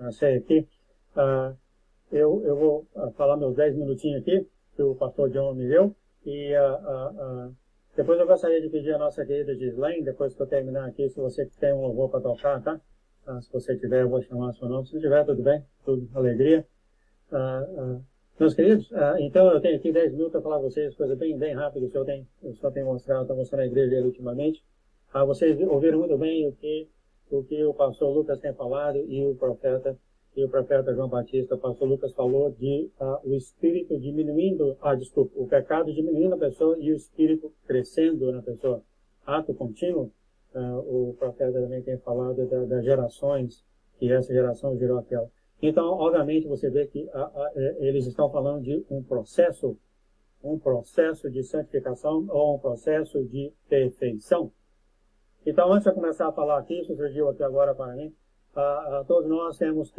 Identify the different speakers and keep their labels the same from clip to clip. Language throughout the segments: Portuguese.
Speaker 1: Achei aqui. Eu vou falar meus 10 minutinhos aqui, que o pastor John me deu, e depois eu gostaria de pedir a nossa querida Gislaine, depois que eu terminar aqui, se você tem um louvor para tocar, tá? Se você tiver, eu vou chamar seu nome. Se não tiver, tudo bem, tudo alegria. Meus queridos, então eu tenho aqui 10 minutos para falar para vocês, coisa bem rápida, eu só tenho mostrado, estou mostrando a igreja dele ultimamente. Vocês ouviram muito bem o que o pastor Lucas tem falado e o profeta João Batista. O pastor Lucas falou de o espírito diminuindo, o pecado diminuindo na pessoa e o espírito crescendo na pessoa. Ato contínuo. O profeta também tem falado das gerações, que essa geração gerou aquela. Então, obviamente, você vê que eles estão falando de um processo de santificação ou um processo de perfeição. Então, antes de eu começar a falar aqui, isso surgiu aqui agora para mim, todos nós temos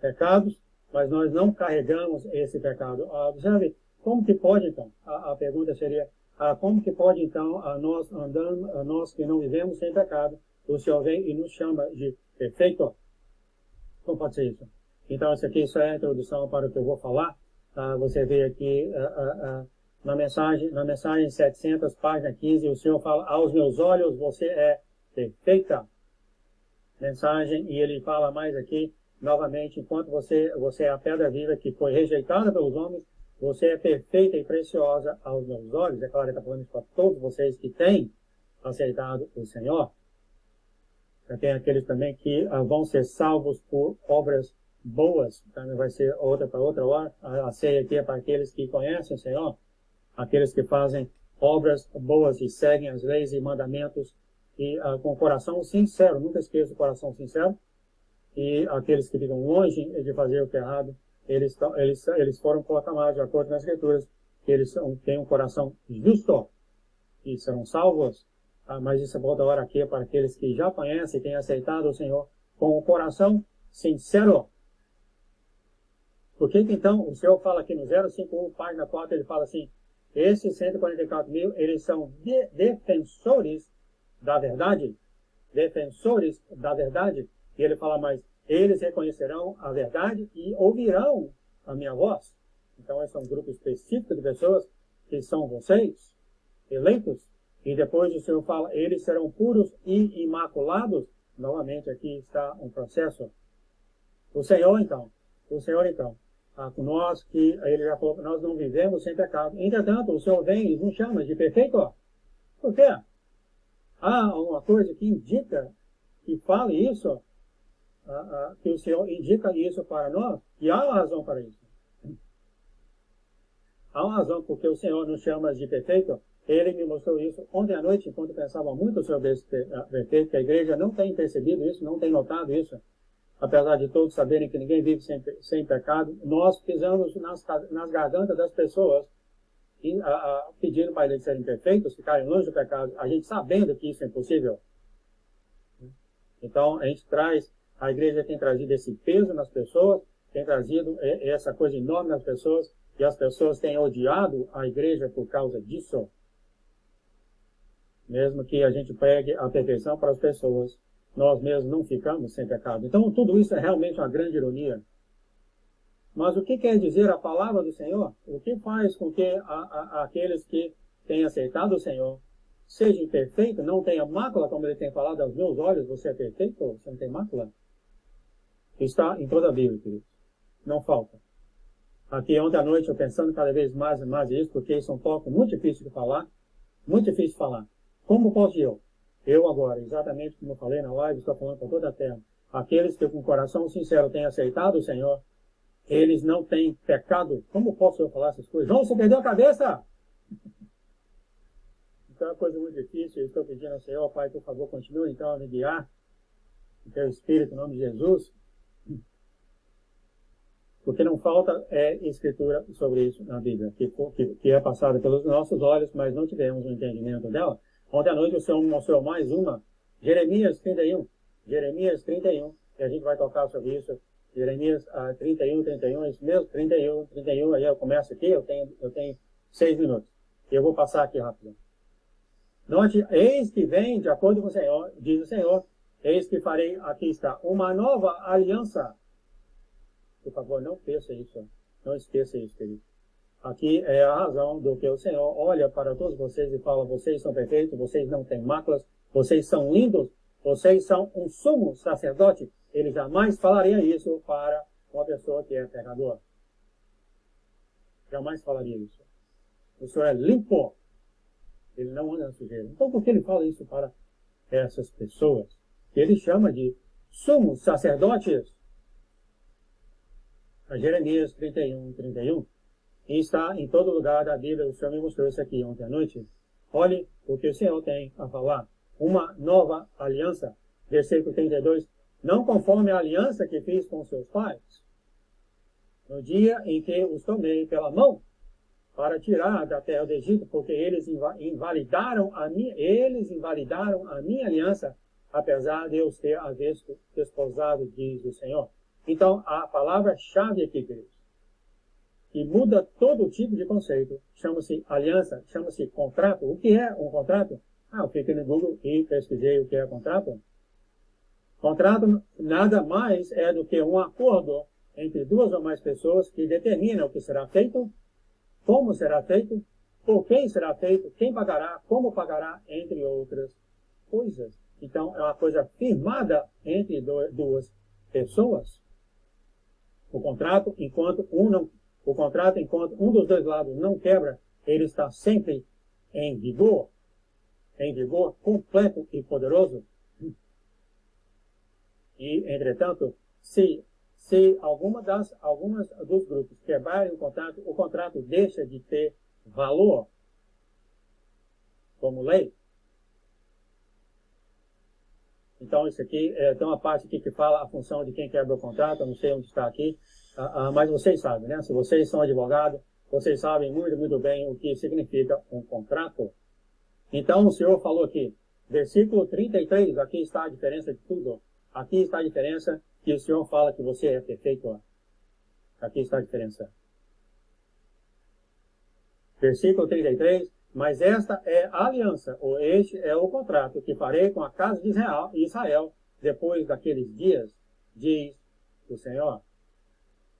Speaker 1: pecados, mas nós não carregamos esse pecado. Observe, como que pode então? A pergunta seria, como que pode então nós que não vivemos sem pecado, o Senhor vem e nos chama de perfeito? Como pode ser isso? Então, isso aqui só é a introdução para o que eu vou falar. Você vê aqui na mensagem 700, página 15, o Senhor fala, aos meus olhos você é perfeita. Mensagem, e ele fala mais aqui, novamente, enquanto você é a pedra viva que foi rejeitada pelos homens, você é perfeita e preciosa aos meus olhos. É claro que está falando isso para todos vocês que têm aceitado o Senhor. Tem aqueles também que vão ser salvos por obras boas. Então vai ser outra para outra hora. A ceia aqui é para aqueles que conhecem o Senhor, aqueles que fazem obras boas e seguem as leis e mandamentos e com coração sincero. Nunca esqueça o coração sincero. E aqueles que ficam longe de fazer o que é errado, eles foram proclamados, de acordo com as Escrituras, que eles têm um coração justo e serão salvos. Mas isso é outra hora aqui para aqueles que já conhecem e têm aceitado o Senhor com o coração sincero. Por que então o Senhor fala aqui no 051, página 4, ele fala assim, esses 144 mil, eles são defensores da verdade. Defensores da verdade. E ele fala mais, eles reconhecerão a verdade e ouvirão a minha voz. Então esse é um grupo específico de pessoas que são vocês, eleitos. E depois o Senhor fala, eles serão puros e imaculados. Novamente aqui está um processo. O Senhor então, nós que ele já falou que nós não vivemos sem pecado. Entretanto, o Senhor vem e nos chama de perfeito. Por quê? Há uma coisa que indica, que fale isso, que o Senhor indica isso para nós, e há uma razão para isso. Há uma razão porque o Senhor nos chama de perfeito. Ele me mostrou isso ontem à noite, enquanto eu pensava muito sobre esse perfeito, que a igreja não tem percebido isso, não tem notado isso. Apesar de todos saberem que ninguém vive sem pecado, nós pisamos nas gargantas das pessoas, pedindo para eles serem perfeitos, ficarem longe do pecado, a gente sabendo que isso é impossível. Então, a igreja tem trazido esse peso nas pessoas, tem trazido essa coisa enorme nas pessoas, e as pessoas têm odiado a igreja por causa disso. Mesmo que a gente pregue a perfeição para as pessoas, nós mesmos não ficamos sem pecado. Então, tudo isso é realmente uma grande ironia. Mas o que quer dizer a palavra do Senhor? O que faz com que aqueles que têm aceitado o Senhor sejam perfeitos, não tenham mácula, como ele tem falado, aos meus olhos, você é perfeito, você não tem mácula? Está em toda a Bíblia, queridos. Não falta. Aqui ontem à noite, eu pensando cada vez mais e mais nisso, porque isso é um tópico muito difícil de falar, muito difícil de falar. Como posso eu agora, exatamente como eu falei na live, estou falando para toda a terra, aqueles que com coração sincero têm aceitado o Senhor, eles não têm pecado. Como posso eu falar essas coisas? João, você perdeu a cabeça? Então é uma coisa muito difícil. Eu estou pedindo ao Senhor, Pai, por favor, continue então a me guiar, em teu Espírito, em nome de Jesus. Porque não falta escritura sobre isso na Bíblia, que é passada pelos nossos olhos, mas não tivemos um entendimento dela. Ontem à noite o Senhor me mostrou mais uma, Jeremias 31, e a gente vai tocar sobre isso, Jeremias 31, isso mesmo, 31, aí eu começo aqui, eu tenho 6 minutos, e eu vou passar aqui rápido. Note, eis que vem, de acordo com o Senhor, diz o Senhor, eis que farei, aqui está, uma nova aliança. Por favor, não esqueça isso. Não esqueça isso, querido. Aqui é a razão do que o Senhor olha para todos vocês e fala, vocês são perfeitos, vocês não têm máculas, vocês são lindos, vocês são um sumo sacerdote. Ele jamais falaria isso para uma pessoa que é pecador. Jamais falaria isso. O Senhor é limpo. Ele não anda na sujeira. Então, por que ele fala isso para essas pessoas? Que ele chama de sumos sacerdotes. A Jeremias 31. E está em todo lugar da Bíblia. O Senhor me mostrou isso aqui ontem à noite. Olhe o que o Senhor tem a falar. Uma nova aliança. Versículo 32. Não conforme a aliança que fiz com seus pais, no dia em que os tomei pela mão, para tirar da terra do Egito, porque eles invalidaram a minha aliança, apesar de eu os ter desposado, diz o Senhor. Então, a palavra-chave aqui, queridos, que muda todo tipo de conceito, chama-se aliança, chama-se contrato. O que é um contrato? Eu fiquei no Google e pesquisei o que é contrato. Contrato nada mais é do que um acordo entre duas ou mais pessoas que determinam o que será feito, como será feito, por quem será feito, quem pagará, como pagará, entre outras coisas. Então, é uma coisa firmada entre duas pessoas. O contrato, enquanto um dos dois lados não quebra, ele está sempre em vigor completo e poderoso. E, entretanto, se algumas dos grupos quebrarem o contrato deixa de ter valor como lei. Então, isso aqui, tem uma parte aqui que fala a função de quem quebra o contrato, eu não sei onde está aqui, mas vocês sabem, né? Se vocês são advogados, vocês sabem muito, muito bem o que significa um contrato. Então, o Senhor falou aqui, versículo 33, aqui está a diferença de tudo. Aqui está a diferença que o Senhor fala que você é perfeito. Aqui está a diferença. Versículo 33. Mas esta é a aliança, ou este é o contrato que farei com a casa de Israel depois daqueles dias, diz o Senhor.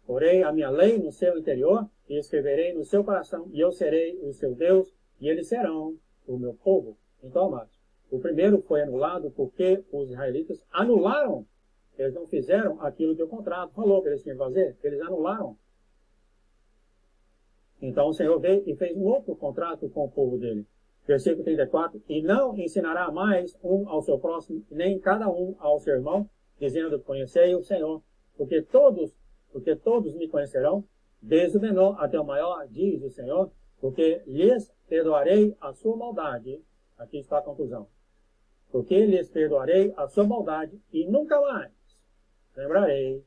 Speaker 1: Porei a minha lei no seu interior e escreverei no seu coração, e eu serei o seu Deus, e eles serão o meu povo. Então, amados, o primeiro foi anulado porque os israelitas anularam. Eles não fizeram aquilo que o contrato falou que eles tinham que fazer. Eles anularam. Então o Senhor veio e fez um outro contrato com o povo dele. Versículo 34. E não ensinará mais um ao seu próximo, nem cada um ao seu irmão, dizendo, conhecei o Senhor, porque todos me conhecerão, desde o menor até o maior, diz o Senhor, porque lhes perdoarei a sua maldade. Aqui está a conclusão. Porque lhes perdoarei a sua maldade e nunca mais lembrarei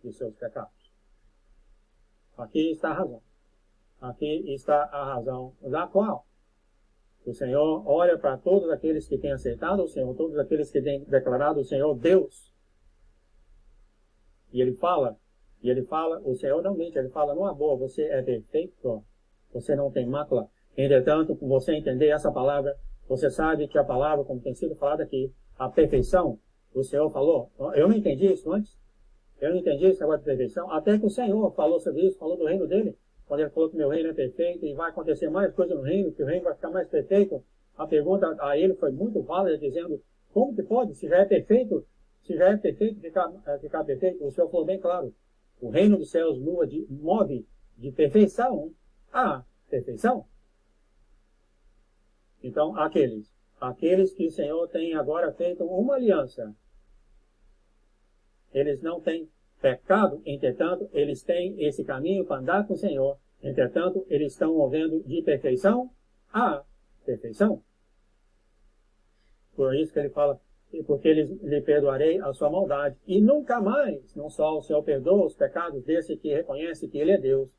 Speaker 1: de seus pecados. Aqui está a razão. Aqui está a razão da qual o Senhor olha para todos aqueles que têm aceitado o Senhor, todos aqueles que têm declarado o Senhor Deus. E ele fala, o Senhor não mente, ele fala, não é boa, você é perfeito, você não tem mácula. Entretanto, por você entender essa palavra, você sabe que a palavra, como tem sido falado aqui, a perfeição, o Senhor falou, eu não entendi isso antes, eu não entendi esse negócio de perfeição, até que o Senhor falou sobre isso, falou do reino dele, quando ele falou que meu reino é perfeito e vai acontecer mais coisa no reino, que o reino vai ficar mais perfeito, a pergunta a ele foi muito válida, dizendo, como que pode, se já é perfeito ficar perfeito? O Senhor falou bem claro, o reino dos céus move de perfeição a perfeição. Então, aqueles que o Senhor tem agora feito uma aliança, eles não têm pecado, entretanto, eles têm esse caminho para andar com o Senhor, entretanto, eles estão movendo de perfeição a perfeição. Por isso que ele fala, porque lhe perdoarei a sua maldade, e nunca mais, não só o Senhor perdoa os pecados desse que reconhece que ele é Deus,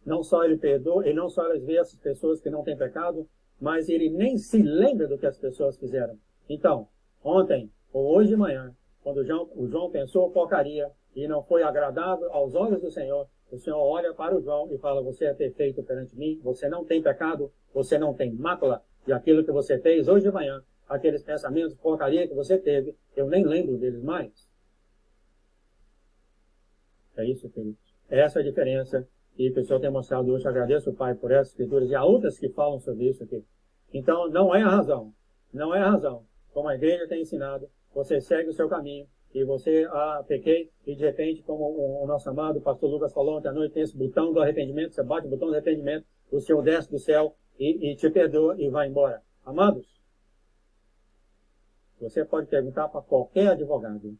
Speaker 1: não só ele perdoa, e não só ele vê essas pessoas que não têm pecado, mas ele nem se lembra do que as pessoas fizeram. Então, ontem, ou hoje de manhã, quando o João pensou porcaria e não foi agradável aos olhos do Senhor, o Senhor olha para o João e fala, você é perfeito perante mim, você não tem pecado, você não tem mácula, e aquilo que você fez hoje de manhã, aqueles pensamentos, porcaria que você teve, eu nem lembro deles mais. É isso, queridos. Essa é a diferença que o Senhor tem mostrado hoje. Eu agradeço, Pai, por essas escrituras e há outras que falam sobre isso aqui. Então, não é a razão. Não é a razão. Como a igreja tem ensinado, você segue o seu caminho e você, pequei, e de repente, como o nosso amado pastor Lucas falou ontem à noite, tem esse botão do arrependimento, você bate o botão do arrependimento, o Senhor desce do céu e te perdoa e vai embora. Amados, você pode perguntar para qualquer advogado.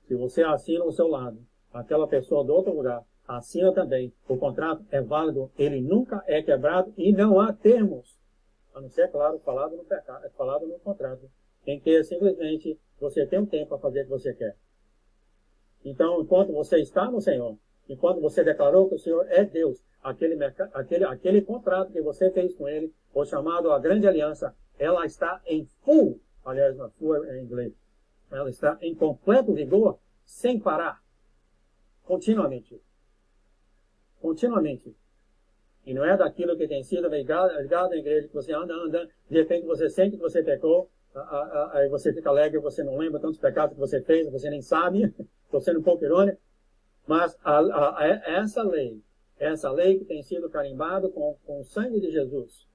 Speaker 1: Se você assina ao seu lado, aquela pessoa do outro lugar assina também, o contrato é válido, ele nunca é quebrado e não há termos. A não ser, claro, falado no contrato, em que simplesmente você tem um tempo para fazer o que você quer. Então, enquanto você está no Senhor, enquanto você declarou que o Senhor é Deus, aquele contrato que você fez com Ele, o chamado a grande aliança, ela está em full, aliás, na full em inglês, ela está em completo vigor, sem parar, continuamente. Continuamente. E não é daquilo que tem sido ligado à igreja, que você anda, de repente você sente que você pecou, aí você fica alegre, você não lembra tantos pecados que você fez, você nem sabe, estou sendo um pouco irônico, mas essa lei que tem sido carimbada com o sangue de Jesus,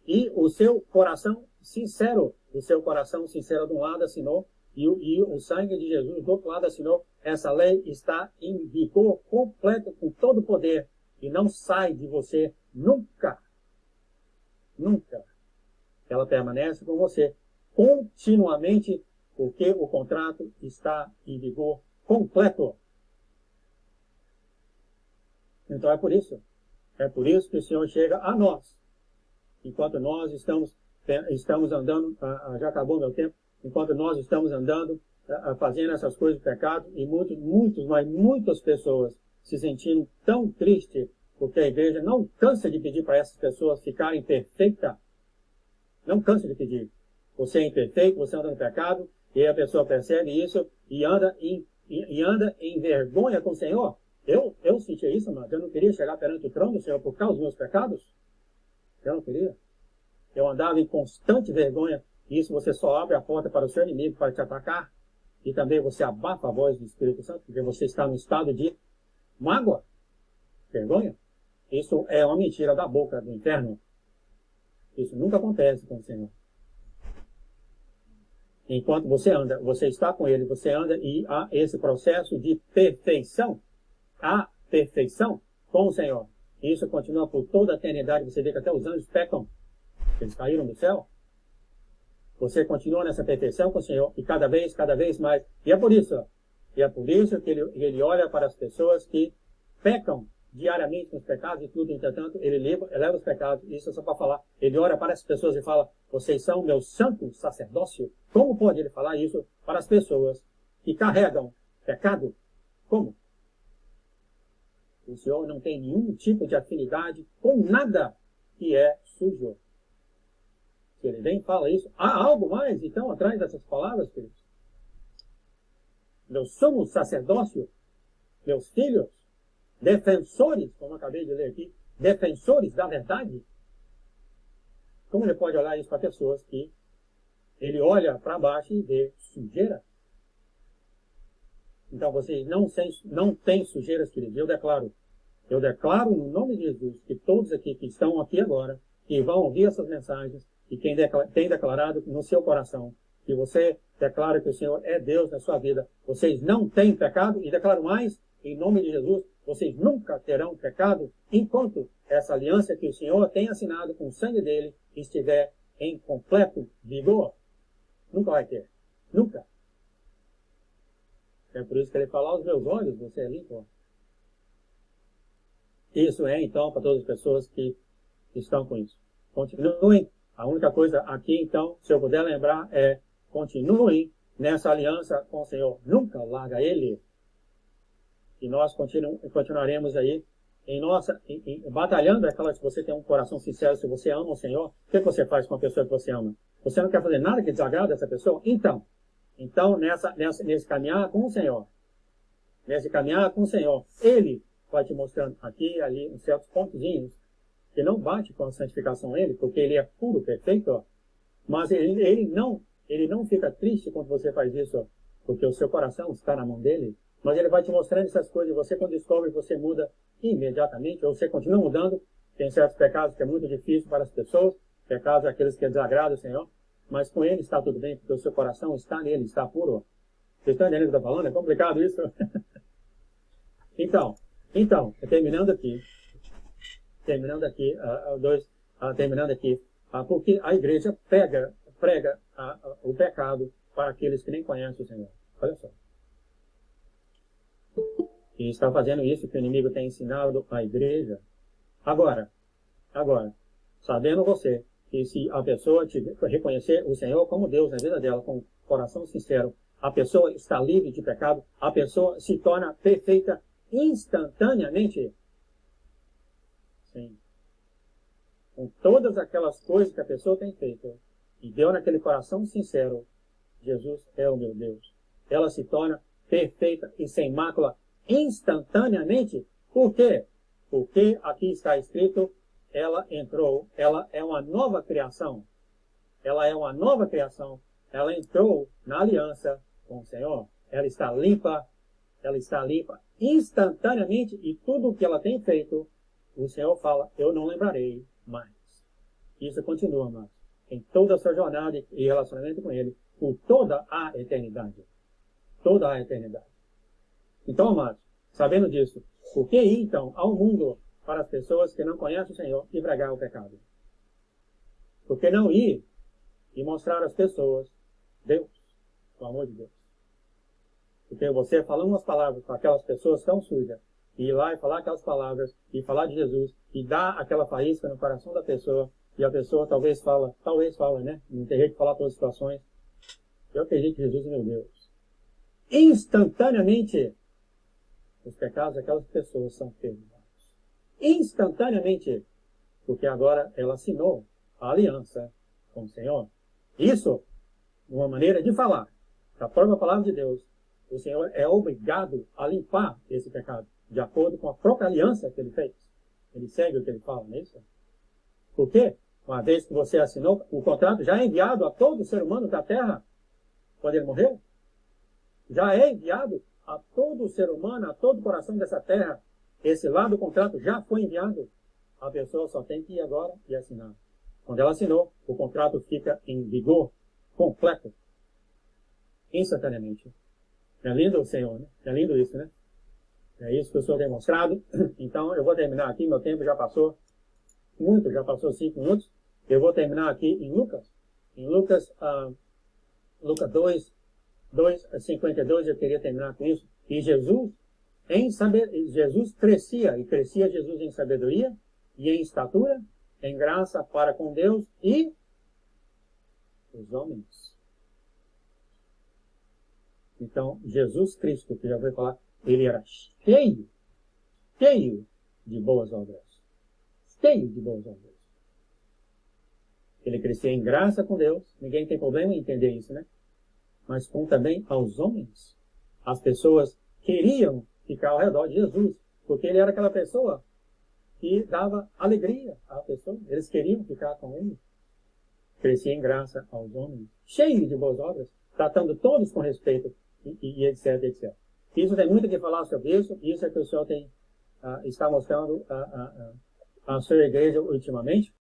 Speaker 1: e o seu coração sincero de um lado assinou, e o sangue de Jesus do outro lado assinou, essa lei está em vigor completo, com todo o poder, e não sai de você nunca. Nunca. Ela permanece com você continuamente, porque o contrato está em vigor completo. Então é por isso que o Senhor chega a nós. Enquanto nós estamos andando, já acabou meu tempo, enquanto nós estamos andando, fazendo essas coisas de pecado, e muitas pessoas se sentindo tão tristes, porque a igreja não cansa de pedir para essas pessoas ficarem perfeitas. Não cansa de pedir. Você é imperfeito, você anda no pecado, e a pessoa percebe isso e anda em vergonha com o Senhor. Eu sentia isso, mas eu não queria chegar perante o trono do Senhor por causa dos meus pecados. Eu não queria. Eu andava em constante vergonha, e isso você só abre a porta para o seu inimigo, para te atacar, e também você abafa a voz do Espírito Santo, porque você está no estado de mágoa, vergonha. Isso é uma mentira da boca do inferno. Isso nunca acontece com o Senhor. Enquanto você anda, você está com Ele, você anda e há esse processo de perfeição. A perfeição com o Senhor. E isso continua por toda a eternidade. Você vê que até os anjos pecam. Eles caíram do céu. Você continua nessa perfeição com o Senhor e cada vez mais. E é por isso que ele olha para as pessoas que pecam diariamente nos pecados e tudo, entretanto, ele eleva os pecados, isso é só para falar. Ele olha para essas pessoas e fala, vocês são meu santo sacerdócio. Como pode ele falar isso para as pessoas que carregam pecado? Como? O Senhor não tem nenhum tipo de afinidade com nada que é sujo. Se ele vem e fala isso, há algo mais, então, atrás dessas palavras, queridos? Meu sumo sacerdócio, meus filhos, defensores, como eu acabei de ler aqui, defensores da verdade. Como ele pode olhar isso para pessoas que ele olha para baixo e vê sujeira? Então vocês não têm sujeiras, queridos. Eu declaro no nome de Jesus que todos aqui que estão aqui agora, que vão ouvir essas mensagens, e quem tem declarado no seu coração, que você declara que o Senhor é Deus na sua vida, vocês não têm pecado, e declaro mais, em nome de Jesus, vocês nunca terão pecado, enquanto essa aliança que o Senhor tem assinado com o sangue dele estiver em completo vigor. Nunca vai ter. Nunca. É por isso que ele fala, aos meus olhos você é limpo. Isso é, então, para todas as pessoas que estão com isso. Continuem. A única coisa aqui, então, se eu puder lembrar, é continuem nessa aliança com o Senhor. Nunca larga Ele. E nós continuaremos aí batalhando aquela que você tem um coração sincero, se você ama o Senhor. O que você faz com a pessoa que você ama? Você não quer fazer nada que desagrade essa pessoa? Então nesse caminhar com o Senhor, Ele vai te mostrando aqui e ali uns certos pontozinhos que não bate com a santificação Ele, porque Ele é puro, perfeito. Mas ele não fica triste quando você faz isso, porque o seu coração está na mão dele. Mas ele vai te mostrando essas coisas, e você, quando descobre, você muda imediatamente, ou você continua mudando. Tem certos pecados que é muito difícil para as pessoas, pecados aqueles que desagradam o Senhor, mas com ele está tudo bem, porque o seu coração está nele, está puro. Vocês estão entendendo o que eu estou falando? É complicado isso? Então, terminando aqui, porque a igreja prega o pecado para aqueles que nem conhecem o Senhor. Olha só. E está fazendo isso que o inimigo tem ensinado à igreja. Agora, sabendo você que se a pessoa reconhecer o Senhor como Deus na vida dela, com coração sincero, a pessoa está livre de pecado, a pessoa se torna perfeita instantaneamente. Sim. Com todas aquelas coisas que a pessoa tem feito e deu naquele coração sincero, Jesus é o meu Deus. Ela se torna perfeita e sem mácula instantaneamente. Por quê? Porque aqui está escrito, ela é uma nova criação. Ela é uma nova criação. Ela entrou na aliança com o Senhor. Ela está limpa instantaneamente, e tudo o que ela tem feito, o Senhor fala, eu não lembrarei mais. Isso continua, amados, em toda a sua jornada e relacionamento com Ele, por toda a eternidade. Toda a eternidade. Então, amados, sabendo disso, por que ir, então, ao mundo para as pessoas que não conhecem o Senhor e pregar o pecado? Por que não ir e mostrar às pessoas Deus, o amor de Deus? Porque você falando umas palavras para aquelas pessoas tão sujas, e ir lá e falar aquelas palavras, e falar de Jesus, e dar aquela faísca no coração da pessoa, e a pessoa talvez fala, né? Não tem jeito de falar todas as situações. Eu acredito que Jesus é meu Deus. Instantaneamente, os pecados daquelas pessoas são perdoados. Instantaneamente, porque agora ela assinou a aliança com o Senhor. Isso, uma maneira de falar, da própria palavra de Deus, o Senhor é obrigado a limpar esse pecado, de acordo com a própria aliança que ele fez. Ele segue o que ele fala, não é isso? Por quê? Uma vez que você assinou, o contrato já é enviado a todo ser humano da terra, quando ele morreu. Já é enviado a todo ser humano, a todo coração dessa terra. Esse lado do contrato já foi enviado. A pessoa só tem que ir agora e assinar. Quando ela assinou, o contrato fica em vigor completo, instantaneamente. É lindo o Senhor, né? É lindo isso, né? É isso que eu sou demonstrado. Então, eu vou terminar aqui, meu tempo já passou muito, já passou 5 minutos. Eu vou terminar aqui em Lucas. Em Lucas 2:52, eu queria terminar com isso. E Jesus crescia Jesus em sabedoria e em estatura, em graça para com Deus e os homens. Então, Jesus Cristo, que já foi falar, ele era cheio de boas obras. Cheio de boas obras. Ele crescia em graça com Deus, ninguém tem problema em entender isso, né? Mas com também aos homens. As pessoas queriam ficar ao redor de Jesus, porque ele era aquela pessoa que dava alegria à pessoa. Eles queriam ficar com ele. Crescia em graça aos homens, cheio de boas obras, tratando todos com respeito, e etc, etc. Isso tem muito que falar sobre isso, e isso é que o Senhor está mostrando à sua igreja ultimamente.